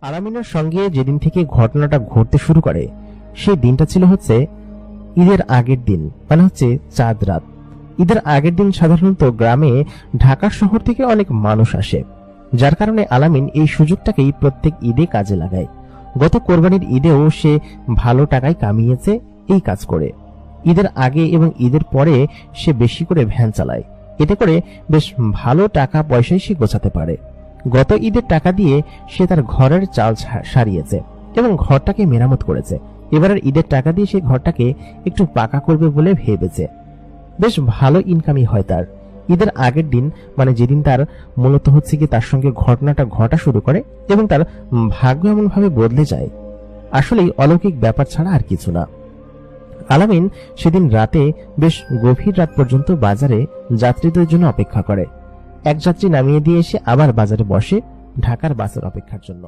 আলামিনের সঙ্গে যেদিন থেকে ঘটনাটা ঘটতে শুরু করে সেই দিনটা ছিল ঈদের আগের দিন, মানে চাঁদ রাত। ঈদের আগের দিন সাধারণত গ্রামে ঢাকা শহর থেকে অনেক মানুষ আসে, যার কারণে আলামিন এই সুযোগটাকেই প্রত্যেক ঈদে কাজে লাগায়। গত কোরবানির ঈদেও সে ভালো টাকায় কামিয়েছে এই কাজ করে। ঈদের আগে এবং ঈদের পরে সে বেশি করে ভ্যান চালায়, এতে করে বেশ ভালো টাকা পয়সাই সে গোছাতে পারে। গত ঈদের টাকা দিয়ে সে তার ঘরের চাল সারিয়েছে এবং ঘরটাকে মেরামত করেছে। এবারের ঈদের টাকা দিয়ে সে ঘরটাকে একটু পাকা করবে বলে ভেবেছে। বেশ ভালো ইনকামই হয় তার। ঈদের আগের দিন, মানে যেদিন তার মূলত কি তার সঙ্গে ঘটনাটা ঘটা শুরু করে এবং তার ভাগ্য এমন ভাবে বদলে যায়, আসলেই অলৌকিক ব্যাপার ছাড়া আর কিছু না। আলামিন সেদিন রাতে বেশ গভীর রাত পর্যন্ত বাজারে যাত্রীদের জন্য অপেক্ষা করে। এক যাত্রী নামিয়ে দিয়ে এসে আবার বাজারে বসে ঢাকার বাসের অপেক্ষার জন্য।